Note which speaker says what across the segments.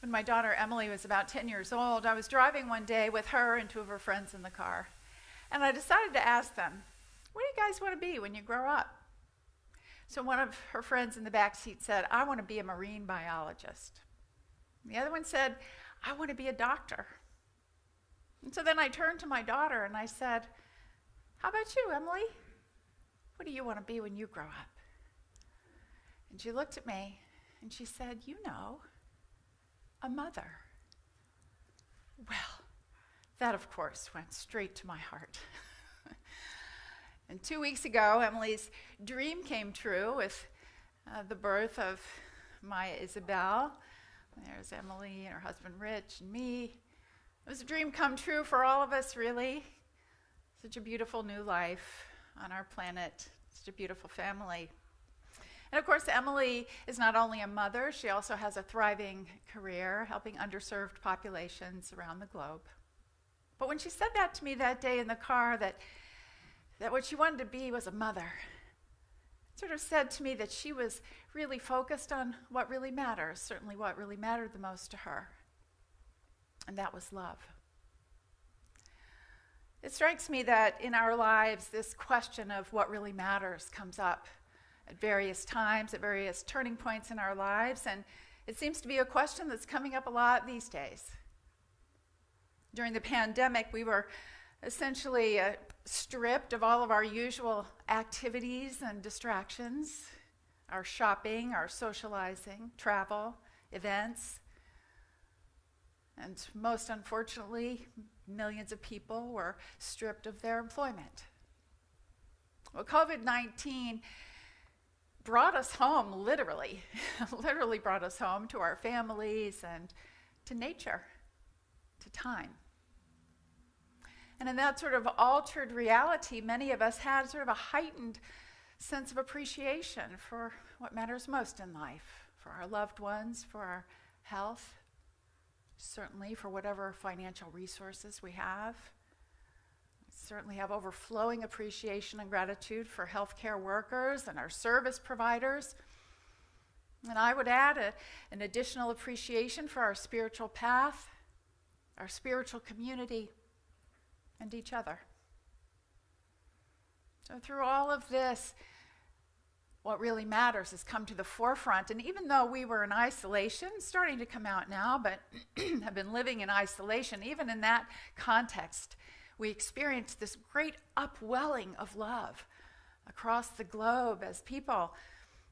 Speaker 1: When my daughter Emily was about 10 years old, I was driving one day with her and two of her friends in the car. And I decided to ask them, what do you guys want to be when you grow up? So one of her friends in the back seat said, I want to be a marine biologist. The other one said, I want to be a doctor. And so then I turned to my daughter and I said, how about you, Emily? What do you want to be when you grow up? And she looked at me and she said, you know, a mother. Well, that of course went straight to my heart. And 2 weeks ago, Emily's dream came true with the birth of Maya Isabel. There's Emily and her husband Rich and me. It was a dream come true for all of us, really. Such a beautiful new life on our planet, such a beautiful family. And of course, Emily is not only a mother, she also has a thriving career helping underserved populations around the globe. But when she said that to me that day in the car, that what she wanted to be was a mother, it sort of said to me that she was really focused on what really matters, certainly what really mattered the most to her, and that was love. It strikes me that in our lives, this question of what really matters comes up at various times, at various turning points in our lives, and it seems to be a question that's coming up a lot these days. During the pandemic, we were essentially stripped of all of our usual activities and distractions, our shopping, our socializing, travel, events, and most unfortunately, millions of people were stripped of their employment. Well, COVID-19 brought us home, literally brought us home to our families and to nature, to time. And in that sort of altered reality, many of us had sort of a heightened sense of appreciation for what matters most in life, for our loved ones, for our health, certainly for whatever financial resources we have. Certainly have overflowing appreciation and gratitude for healthcare workers and our service providers. And I would add an additional appreciation for our spiritual path, our spiritual community, and each other. So through all of this, what really matters has come to the forefront. And even though we were in isolation, starting to come out now, but have been living in isolation, even in that context, we experienced this great upwelling of love across the globe as people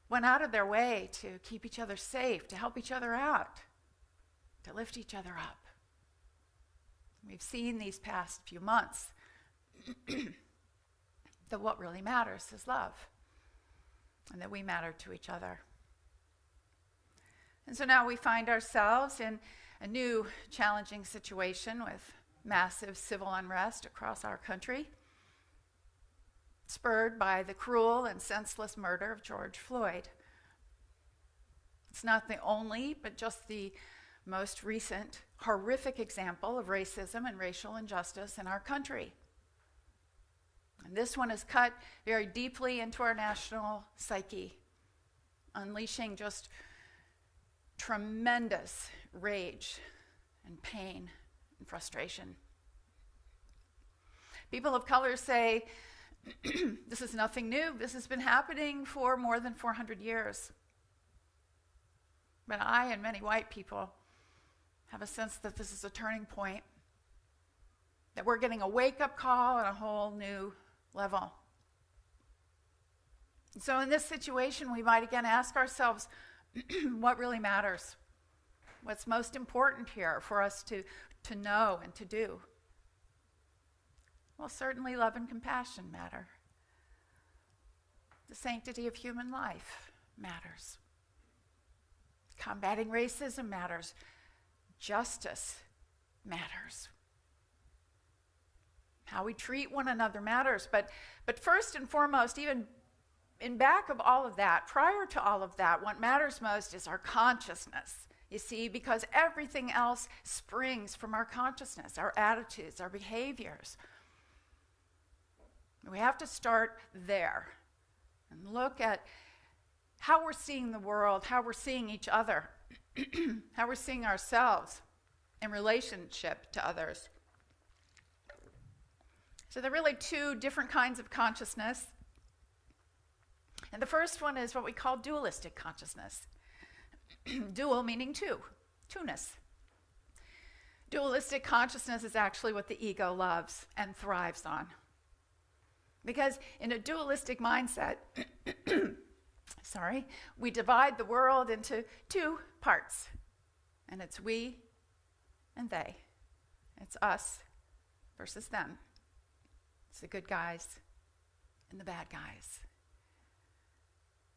Speaker 1: went out of their way to keep each other safe, to help each other out, to lift each other up. We've seen these past few months that what really matters is love, and that we matter to each other. And so now we find ourselves in a new challenging situation with massive civil unrest across our country, spurred by the cruel and senseless murder of George Floyd. It's not the only, but just the most recent horrific example of racism and racial injustice in our country. And this one has cut very deeply into our national psyche, unleashing just tremendous rage and pain and frustration. People of color say, this is nothing new. This has been happening for more than 400 years. But I and many white people have a sense that this is a turning point, that we're getting a wake-up call on a whole new level. And so in this situation, we might again ask ourselves, what really matters? What's most important here for us to know and to do? Well, certainly love and compassion matter. The sanctity of human life matters. Combating racism matters. Justice matters. How we treat one another matters. But first and foremost, even in back of all of that, prior to all of that, what matters most is our consciousness. You see, because everything else springs from our consciousness, our attitudes, our behaviors. We have to start there and look at how we're seeing the world, how we're seeing each other. how we're seeing ourselves in relationship to others. So there are really two different kinds of consciousness. And the first one is what we call dualistic consciousness. Dual meaning two, two-ness. Dualistic consciousness is actually what the ego loves and thrives on. Because in a dualistic mindset, we divide the world into two parts. And it's we and they. It's us versus them. It's the good guys and the bad guys.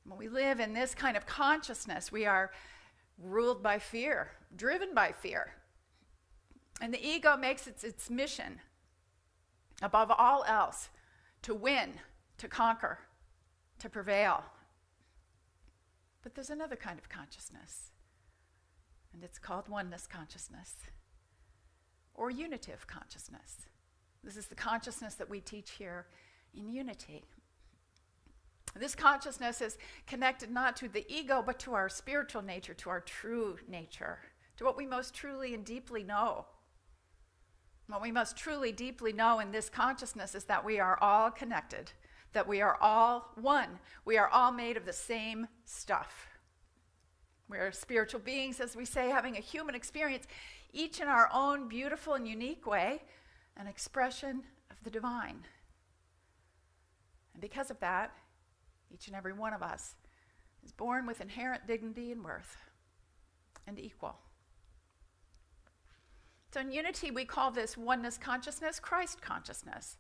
Speaker 1: When we live in this kind of consciousness, we are ruled by fear, driven by fear. And the ego makes its mission, above all else, to win, to conquer, to prevail. But there's another kind of consciousness, and it's called oneness consciousness, or unitive consciousness. This is the consciousness that we teach here in Unity. This consciousness is connected not to the ego, but to our spiritual nature, to our true nature, to what we most truly and deeply know. What we most truly deeply know in this consciousness is that we are all connected, that we are all one. We are all made of the same stuff. We are spiritual beings, as we say, having a human experience, each in our own beautiful and unique way, an expression of the divine. And because of that, each and every one of us is born with inherent dignity and worth and equal. So in Unity, we call this oneness consciousness Christ consciousness,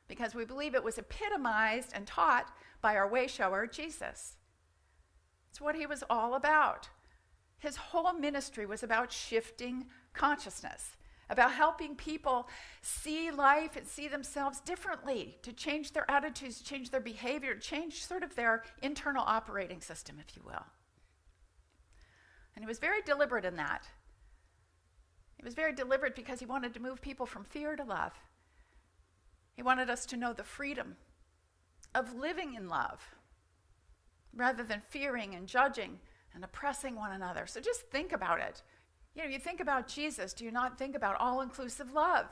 Speaker 1: because we believe it was epitomized and taught by our way shower, Jesus. It's what he was all about. His whole ministry was about shifting consciousness, about helping people see life and see themselves differently, to change their attitudes, to change their behavior, to change sort of their internal operating system, if you will. And he was very deliberate in that. He was very deliberate because he wanted to move people from fear to love. He wanted us to know the freedom of living in love rather than fearing and judging and oppressing one another. So just think about it. You think about Jesus, do you not think about all-inclusive love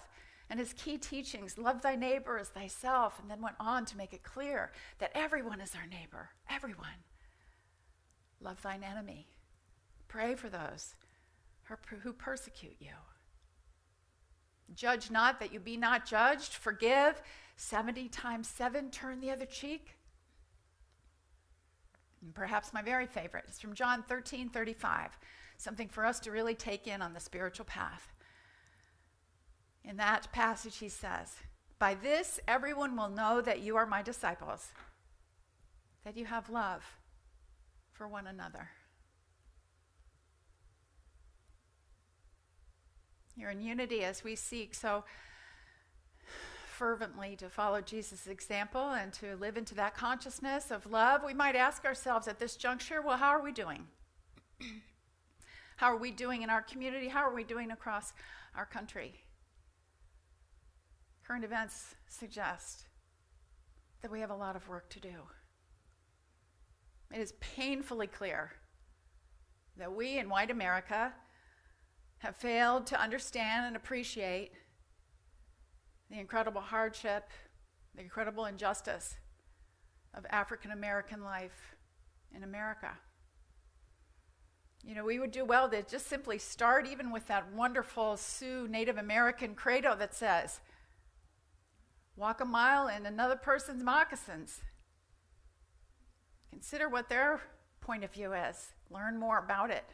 Speaker 1: and his key teachings, love thy neighbor as thyself, and then went on to make it clear that everyone is our neighbor, everyone. Love thine enemy. Pray for those who persecute you. Judge not that you be not judged. Forgive 70 times 7, turn the other cheek. And perhaps my very favorite is from John 13:35, something for us to really take in on the spiritual path. In that passage he says, by this everyone will know that you are my disciples, that you have love for one another. You're in unity as we seek so fervently to follow Jesus' example and to live into that consciousness of love. We might ask ourselves at this juncture, well, how are we doing? How are we doing in our community? How are we doing across our country? Current events suggest that we have a lot of work to do. It is painfully clear that we in white America have failed to understand and appreciate the incredible hardship, the incredible injustice of African American life in America. We would do well to just simply start even with that wonderful Sioux Native American credo that says, walk a mile in another person's moccasins. Consider what their point of view is. Learn more about it.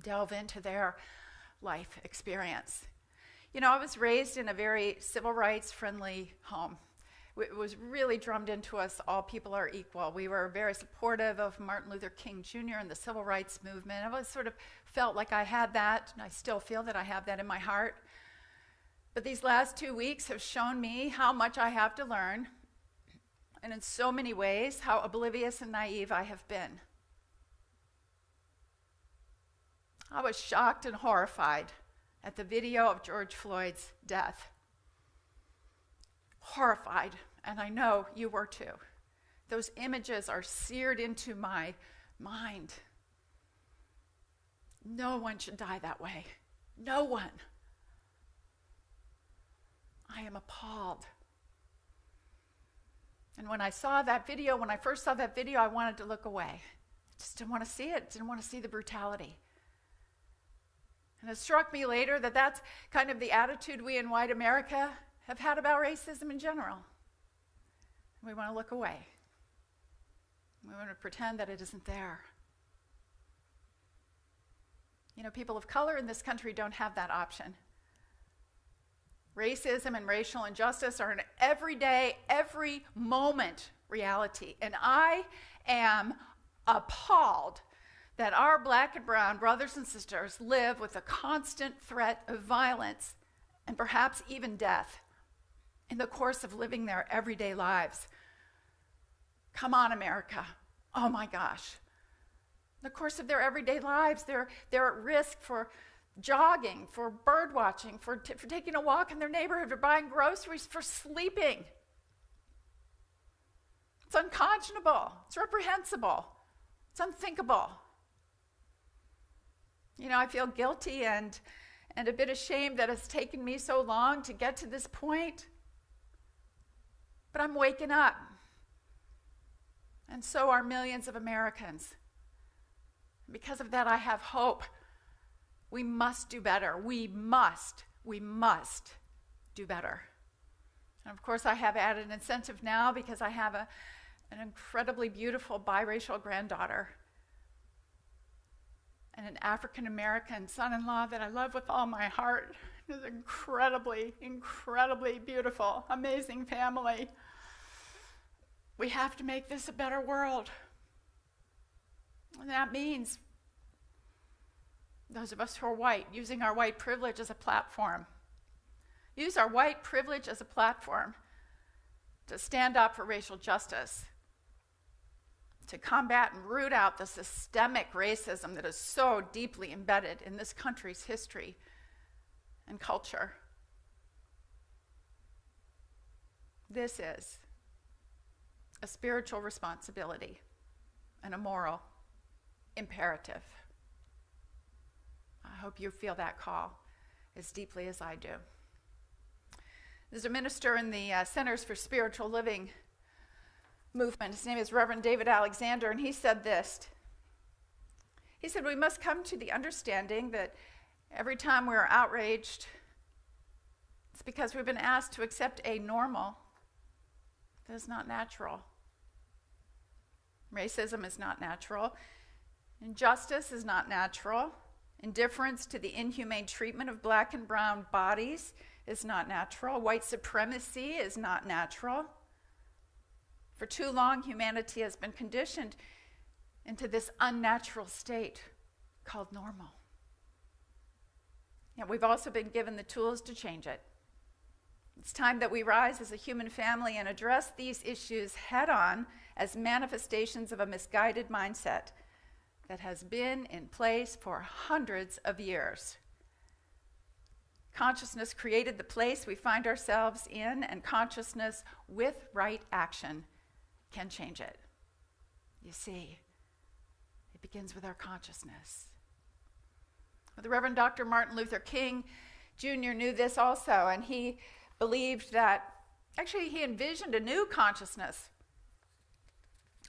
Speaker 1: Delve into their life experience. I was raised in a very civil rights friendly home. It was really drummed into us, all people are equal. We were very supportive of Martin Luther King Jr. and the civil rights movement. I always sort of felt like I had that, and I still feel that I have that in my heart. But these last 2 weeks have shown me how much I have to learn, and in so many ways, how oblivious and naive I have been. I was shocked and horrified at the video of George Floyd's death. Horrified, and I know you were too. Those images are seared into my mind. No one should die that way. No one. I am appalled. And when I saw that video, when I first saw that video, I wanted to look away. I just didn't want to see it, didn't want to see the brutality. And it struck me later that that's kind of the attitude we in white America have had about racism in general. We want to look away. We want to pretend that it isn't there. You know, people of color in this country don't have that option. Racism and racial injustice are an everyday, every moment reality. And I am appalled that our black and brown brothers and sisters live with a constant threat of violence and perhaps even death in the course of living their everyday lives. Come on, America. Oh my gosh. In the course of their everyday lives, they're at risk for jogging, for bird watching, for taking a walk in their neighborhood, for buying groceries, for sleeping. It's unconscionable. It's reprehensible. It's unthinkable. You know, I feel guilty and a bit ashamed that it's taken me so long to get to this point. But I'm waking up. And so are millions of Americans. Because of that, I have hope. We must do better. We must do better. And of course, I have added incentive now because I have an incredibly beautiful biracial granddaughter and an African-American son-in-law that I love with all my heart. It's an incredibly, incredibly beautiful, amazing family. We have to make this a better world. And that means those of us who are white, using our white privilege as a platform. Use our white privilege as a platform to stand up for racial justice, to combat and root out the systemic racism that is so deeply embedded in this country's history and culture. This is a spiritual responsibility and a moral imperative. I hope you feel that call as deeply as I do. There's a minister in the Centers for Spiritual Living movement. His name is Reverend David Alexander, and he said this. He said, we must come to the understanding that every time we're outraged, it's because we've been asked to accept a normal that is not natural. Racism is not natural. Injustice is not natural. Indifference to the inhumane treatment of black and brown bodies is not natural. White supremacy is not natural. For too long, humanity has been conditioned into this unnatural state called normal. Yet we've also been given the tools to change it. It's time that we rise as a human family and address these issues head on as manifestations of a misguided mindset that has been in place for hundreds of years. Consciousness created the place we find ourselves in, and consciousness with right action can change it. You see, it begins with our consciousness. The Reverend Dr. Martin Luther King Jr. knew this also, and he believed that, actually he envisioned a new consciousness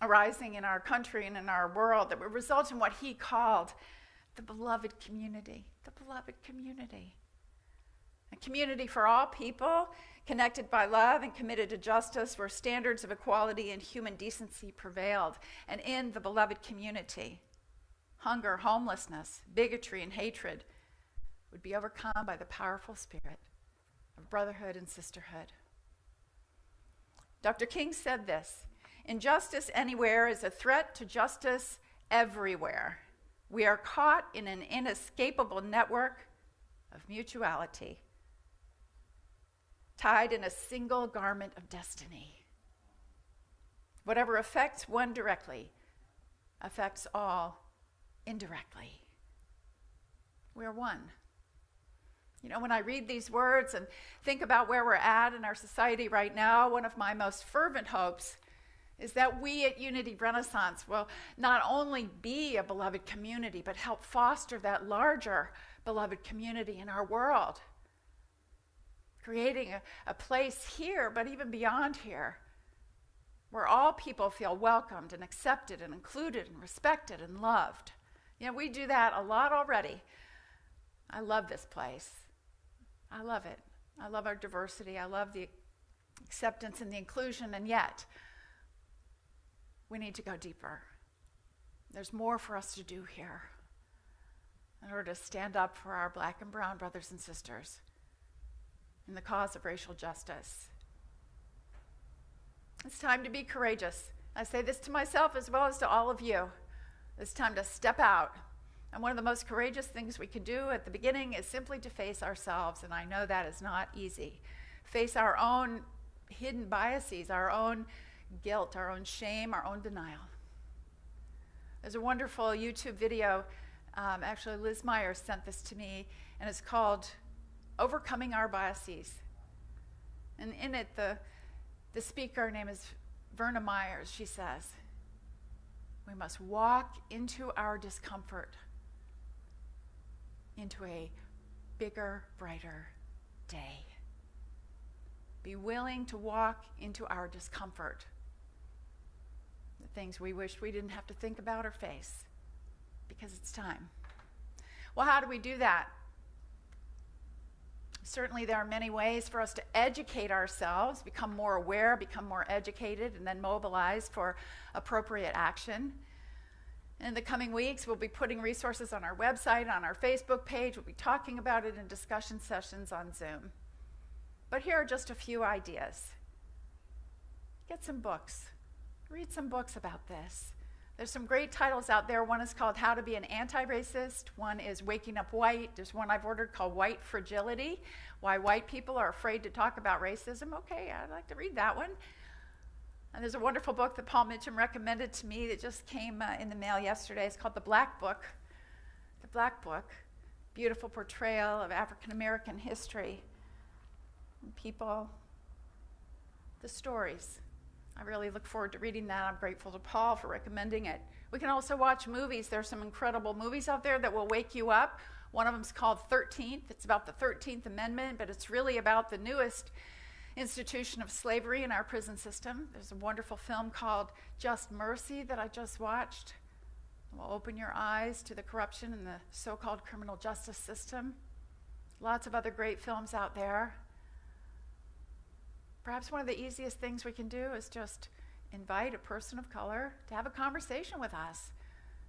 Speaker 1: arising in our country and in our world that would result in what he called the beloved community. The beloved community. A community for all people, connected by love and committed to justice, where standards of equality and human decency prevailed. And in the beloved community, hunger, homelessness, bigotry, and hatred would be overcome by the powerful spirit of brotherhood and sisterhood. Dr. King said this: injustice anywhere is a threat to justice everywhere. We are caught in an inescapable network of mutuality, tied in a single garment of destiny. Whatever affects one directly affects all indirectly. We're one. You know, when I read these words and think about where we're at in our society right now, one of my most fervent hopes is that we at Unity Renaissance will not only be a beloved community, but help foster that larger beloved community in our world, creating a place here, but even beyond here, where all people feel welcomed and accepted and included and respected and loved. You know, we do that a lot already. I love this place. I love it. I love our diversity. I love the acceptance and the inclusion, and yet we need to go deeper. There's more for us to do here in order to stand up for our black and brown brothers and sisters in the cause of racial justice. It's time to be courageous. I say this to myself as well as to all of you. It's time to step out. And one of the most courageous things we can do at the beginning is simply to face ourselves, and I know that is not easy. Face our own hidden biases, our own guilt, our own shame, our own denial. There's a wonderful YouTube video, actually Liz Myers sent this to me, and it's called Overcoming Our Biases. And in it, the speaker, her name is Verna Myers, she says, we must walk into our discomfort, into a bigger, brighter day. Be willing to walk into our discomfort, the things we wish we didn't have to think about or face, because it's time. Well, how do we do that? Certainly there are many ways for us to educate ourselves, become more aware, become more educated, and then mobilize for appropriate action. In the coming weeks, we'll be putting resources on our website, on our Facebook page. We'll be talking about it in discussion sessions on Zoom. But here are just a few ideas. Get some books. Read some books about this. There's some great titles out there. One is called How to Be an Anti-Racist. One is Waking Up White. There's one I've ordered called White Fragility, Why White People Are Afraid to Talk About Racism. Okay, I'd like to read that one. And there's a wonderful book that Paul Mitchum recommended to me that just came in the mail yesterday. It's called The Black Book. The Black Book, beautiful portrayal of African American history and people, the stories. I really look forward to reading that. I'm grateful to Paul for recommending it. We can also watch movies. There's some incredible movies out there that will wake you up. One of them is called 13th. It's about the 13th Amendment, but it's really about the newest institution of slavery in our prison system. There's a wonderful film called Just Mercy that I just watched. It will open your eyes to the corruption in the so-called criminal justice system. Lots of other great films out there. Perhaps one of the easiest things we can do is just invite a person of color to have a conversation with us.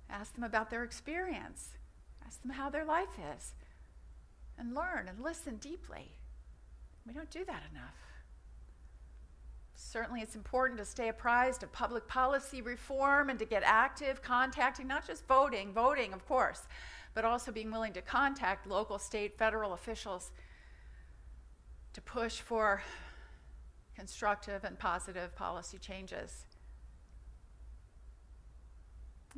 Speaker 1: Ask them about their experience. Ask them how their life is. And learn and listen deeply. We don't do that enough. Certainly it's important to stay apprised of public policy reform and to get active, contacting, not just voting of course, but also being willing to contact local, state, federal officials to push for constructive and positive policy changes.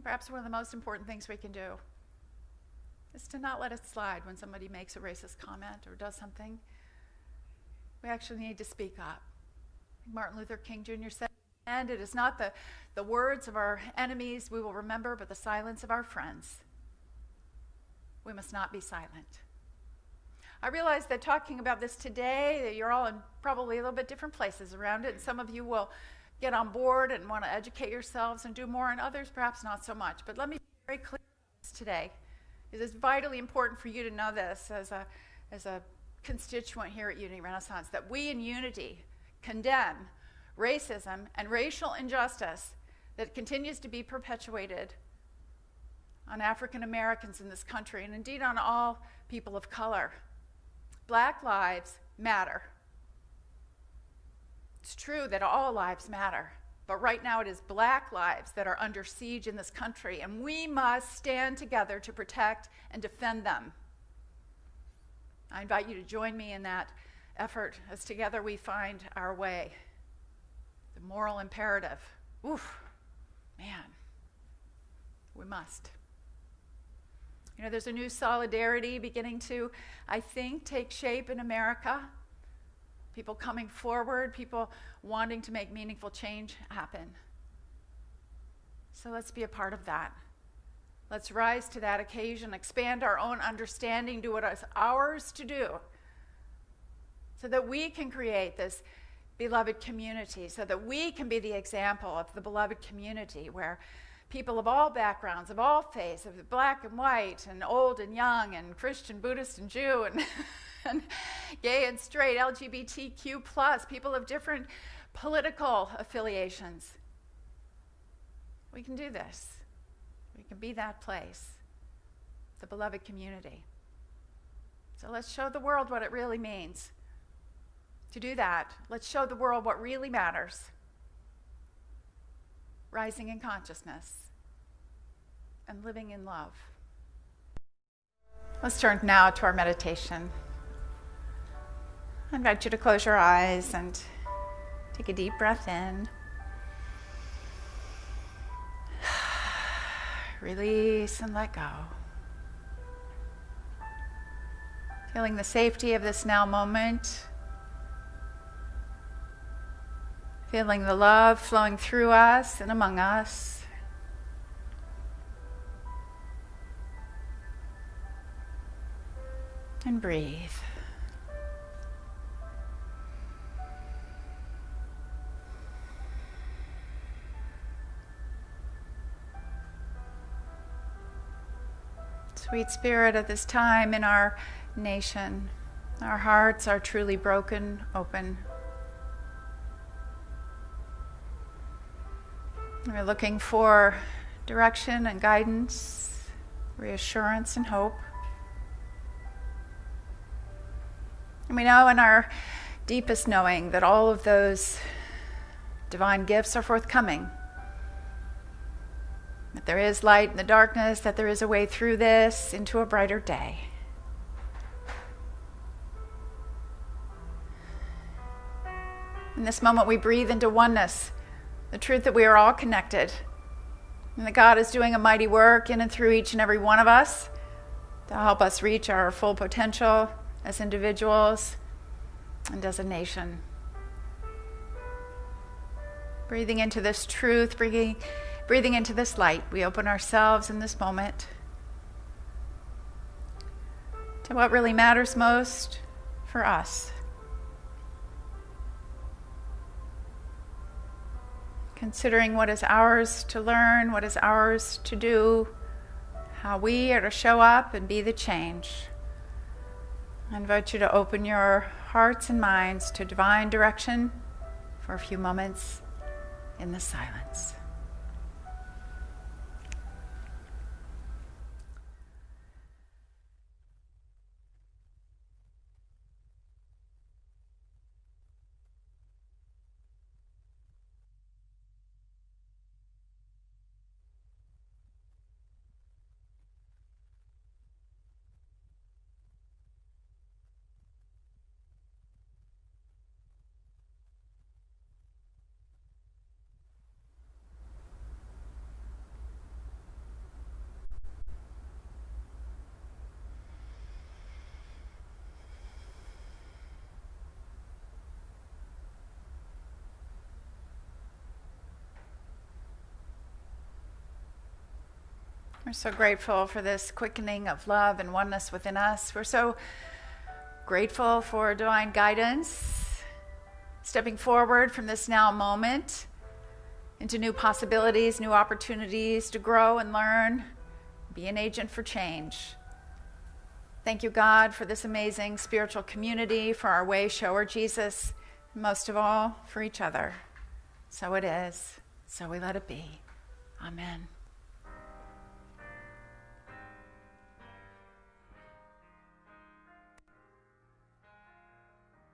Speaker 1: Perhaps one of the most important things we can do is to not let it slide when somebody makes a racist comment or does something. We actually need to speak up. Martin Luther King Jr. said, and it is not the words of our enemies we will remember, but the silence of our friends. We must not be silent. I realize that talking about this today, that you're all in probably a little bit different places around it, and some of you will get on board and want to educate yourselves and do more, and others perhaps not so much. But let me be very clear on this today. It is vitally important for you to know this as a constituent here at Unity Renaissance, that we in Unity condemn racism and racial injustice that continues to be perpetuated on African Americans in this country, and indeed on all people of color. Black lives matter. It's true that all lives matter, but right now it is black lives that are under siege in this country, and we must stand together to protect and defend them. I invite you to join me in that effort as together we find our way. The moral imperative. Oof, man, we must. You know, there's a new solidarity beginning to, I think, take shape in America. People coming forward, people wanting to make meaningful change happen. So let's be a part of that. Let's rise to that occasion, expand our own understanding, do what is ours to do, so that we can create this beloved community, so that we can be the example of the beloved community where people of all backgrounds, of all faiths, of black and white, and old and young, and Christian, Buddhist, and Jew, and gay and straight, LGBTQ+, people of different political affiliations. We can do this. We can be that place, the beloved community. So let's show the world what it really means. To do that, let's show the world what really matters. Rising in consciousness and living in love. Let's turn now to our meditation. I invite you to close your eyes and take a deep breath in. Release and let go. Feeling the safety of this now moment. Feeling the love flowing through us and among us. And breathe. Sweet Spirit, at this time in our nation, our hearts are truly broken open. We're looking for direction and guidance, reassurance and hope. And we know in our deepest knowing that all of those divine gifts are forthcoming. That there is light in the darkness, that there is a way through this into a brighter day. In this moment, we breathe into oneness, the truth that we are all connected, and that God is doing a mighty work in and through each and every one of us to help us reach our full potential as individuals and as a nation. Breathing into this truth, breathing into this light, we open ourselves in this moment to what really matters most for us. Considering what is ours to learn, what is ours to do, how we are to show up and be the change. I invite you to open your hearts and minds to divine direction for a few moments in the silence. We're so grateful for this quickening of love and oneness within us. We're so grateful for divine guidance, stepping forward from this now moment into new possibilities, new opportunities to grow and learn, be an agent for change. Thank you, God, for this amazing spiritual community, for our way shower, Jesus, and most of all, for each other. So it is, so we let it be. Amen.